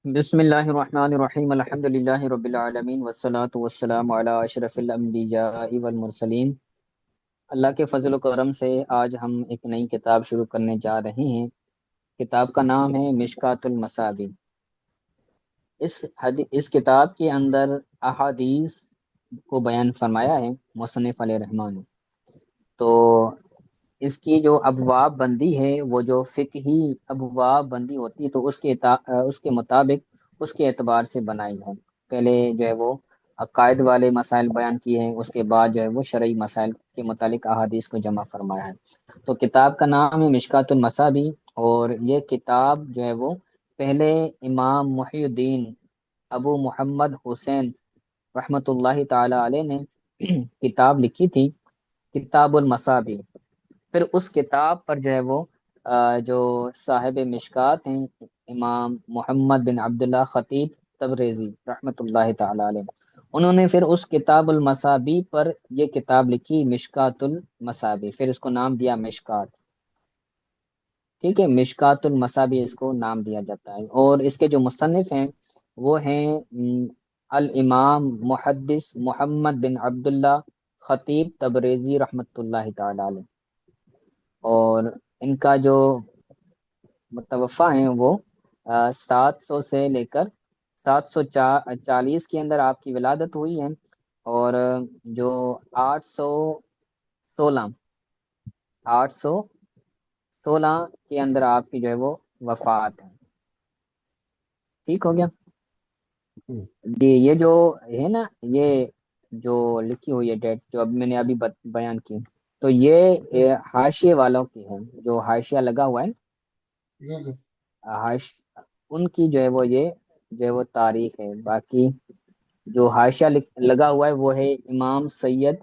بسم اللہ الرحمن الرحیم الحمد للہ رب العالمین والصلاة والسلام علی اشرف الانبیاء والمرسلین۔ اللہ کے فضل و کرم سے آج ہم ایک نئی کتاب شروع کرنے جا رہے ہیں۔ کتاب کا نام ہے مشکوٰۃ المصابیح۔ اس کتاب کے اندر احادیث کو بیان فرمایا ہے مصنف علیہ رحمان۔ تو اس کی جو ابواب بندی ہے وہ جو فقہی ابواب بندی ہوتی ہے تو اس کے مطابق اس کے اعتبار سے بنائی ہے۔ پہلے جو ہے وہ عقائد والے مسائل بیان کیے ہیں، اس کے بعد جو ہے وہ شرعی مسائل کے متعلق احادیث کو جمع فرمایا ہے۔ تو کتاب کا نام ہے مشکوٰۃ المصابیح، اور یہ کتاب جو ہے وہ پہلے امام محی الدین ابو محمد حسین رحمۃ اللہ تعالی علیہ نے کتاب لکھی تھی، کتاب المصابیح۔ پھر اس کتاب پر جو ہے وہ جو صاحب مشکات ہیں امام محمد بن عبداللہ خطیب تبریزی رحمۃ اللہ تعالی علیہ، انہوں نے پھر اس کتاب المصابیح پر یہ کتاب لکھی مشکوٰۃ المصابیح، پھر اس کو نام دیا مشکات۔ ٹھیک ہے، مشکوٰۃ المصابیح اس کو نام دیا جاتا ہے۔ اور اس کے جو مصنف ہیں وہ ہیں الامام محدث محمد بن عبداللہ خطیب تبریزی رحمۃ اللہ تعالی علیہ، اور ان کا جو متوفہ ہیں وہ 700 سے لے کر 740 کے اندر آپ کی ولادت ہوئی ہے، اور جو 816 کے اندر آپ کی جو ہے وہ وفات ہے۔ ٹھیک ہو گیا جی۔ یہ جو ہے نا، یہ جو لکھی ہوئی ہے ڈیٹ جو اب میں نے ابھی بیان کی، تو یہ حاشیے والوں کی ہے، جو حاشیہ لگا ہوا ہے ان کی جو ہے وہ یہ جو ہے وہ تاریخ ہے۔ باقی جو حاشیہ لگا ہوا ہے وہ ہے امام سید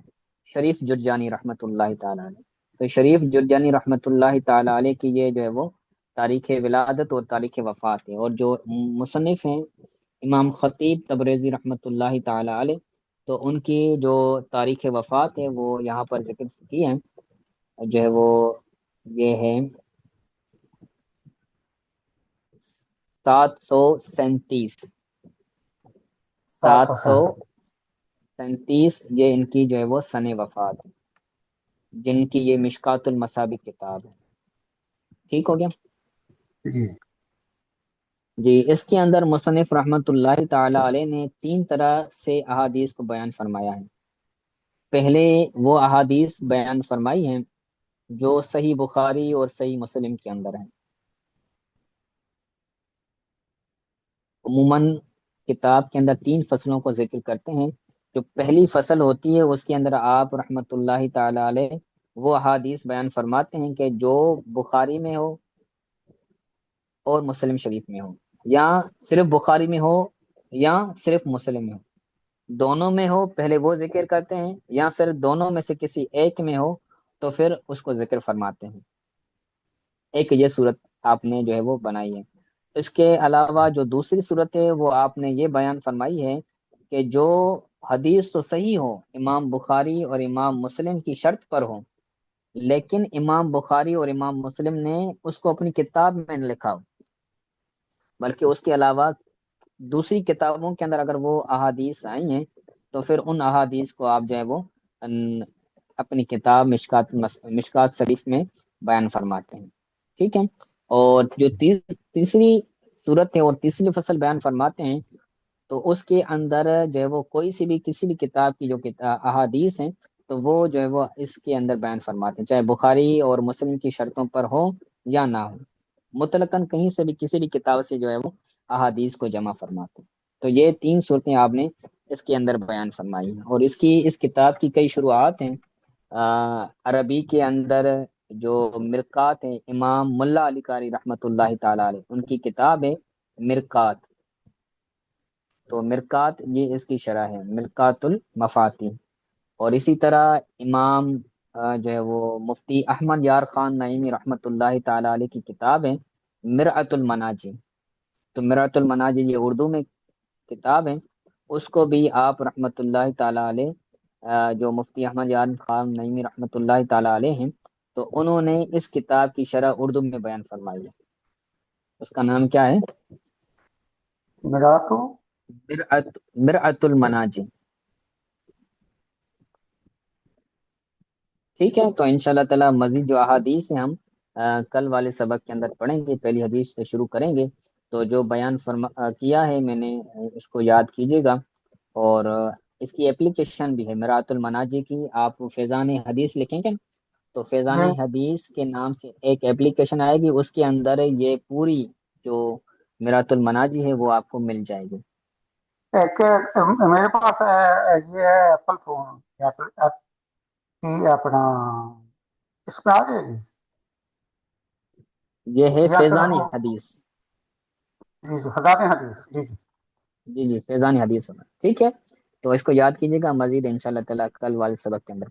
شریف جرجانی رحمۃ اللہ تعالی علیہ۔ تو شریف جرجانی رحمۃ اللہ تعالی علیہ کی یہ جو ہے وہ تاریخ ولادت اور تاریخ وفات ہے، اور جو مصنف ہیں امام خطیب تبریزی رحمۃ اللہ تعالی علیہ، تو ان کی جو تاریخ وفات ہے وہ یہاں پر ذکر کی ہے، جو ہے وہ یہ ہے 737 737 یہ ان کی جو ہے وہ سن وفات ہے، جن کی یہ مشکوٰۃ المصابیح کتاب ہے۔ ٹھیک ہو گیا جی جی۔ اس کے اندر مصنف رحمۃ اللہ تعالی علیہ نے 3 طرح سے احادیث کو بیان فرمایا ہے۔ پہلے وہ احادیث بیان فرمائی ہیں جو صحیح بخاری اور صحیح مسلم کے اندر ہیں۔ عموماً کتاب کے اندر 3 فصلوں کو ذکر کرتے ہیں۔ جو پہلی فصل ہوتی ہے اس کے اندر آپ رحمۃ اللہ تعالی علیہ وہ احادیث بیان فرماتے ہیں کہ جو بخاری میں ہو اور مسلم شریف میں ہو، یا صرف بخاری میں ہو یا صرف مسلم میں ہو، دونوں میں ہو پہلے وہ ذکر کرتے ہیں، یا پھر دونوں میں سے کسی ایک میں ہو تو پھر اس کو ذکر فرماتے ہیں۔ ایک یہ صورت آپ نے جو ہے وہ بنائی ہے۔ اس کے علاوہ جو دوسری صورت ہے وہ آپ نے یہ بیان فرمائی ہے کہ جو حدیث تو صحیح ہو، امام بخاری اور امام مسلم کی شرط پر ہو، لیکن امام بخاری اور امام مسلم نے اس کو اپنی کتاب میں نہ لکھا ہو، بلکہ اس کے علاوہ دوسری کتابوں کے اندر اگر وہ احادیث آئی ہیں تو پھر ان احادیث کو آپ جو ہے وہ اپنی کتاب مشکوٰۃ شریف میں بیان فرماتے ہیں۔ ٹھیک ہے، اور جو تیسری صورت ہے اور تیسری فصل بیان فرماتے ہیں تو اس کے اندر جو ہے وہ کوئی سی بھی کسی بھی کتاب کی جو احادیث ہیں تو وہ جو ہے وہ اس کے اندر بیان فرماتے ہیں، چاہے بخاری اور مسلم کی شرطوں پر ہو یا نہ ہو، مطلقاً کہیں سے بھی کسی بھی کتاب سے جو ہے وہ احادیث کو جمع فرماتے ہیں۔ تو یہ 3 صورتیں آپ نے اس کے اندر بیان فرمائی ہیں، اور اس کتاب کی کئی شروحات ہیں۔ عربی کے اندر جو مرقات ہیں، امام ملا علی قاری رحمۃ اللہ تعالی علیہ ان کی کتاب ہے مرقات، تو مرقات یہ اس کی شرح ہے، مرقات المفاتیح۔ اور اسی طرح امام جو ہے وہ مفتی احمد یار خان نعیمی رحمۃ اللہ تعالی علیہ کی کتاب ہے مرعۃ المناجی، تو مرعۃ المناجی یہ اردو میں کتاب ہے، اس کو بھی آپ رحمۃ اللہ تعالی علیہ جو مفتی احمد یار خان نعیمی رحمۃ اللہ تعالی علیہ ہیں تو انہوں نے اس کتاب کی شرح اردو میں بیان فرمائی ہے۔ اس کا نام کیا ہے؟ میرا تو مرعت المناجم. ٹھیک ہے، تو انشاءاللہ تعالی مزید جو احادیث ہیں ہم کل والے سبق کے اندر پڑھیں گے. پہلی حدیث سے شروع کریں گے. تو جو بیان کیا ہے میں نے اس کو یاد کیجیے گا. اور اس کی اپلیکیشن بھی ہے مرات المناجی کی. آپ فیضان حدیث لکھیں گے تو فیضان جی حدیث کے نام سے ایک اپلیکیشن آئے گی. اس کے اندر یہ پوری جو مرات المناجی ہے وہ آپ کو مل جائے گی. ایک میرے پاس یہ ہے ایپل فون، ایپل ایپ کی اپنا اس پہ آ جائے گی یہ ہے یا پھر فیضان وہ؟ حدیث. جی جی، حضرات حدیث، جی جی. جی جی فیضان حدیث ہوگا. ٹھیک ہے، تو اس کو یاد کیجیے گا. مزید انشاءاللہ تعالی کل والے سبق کے اندر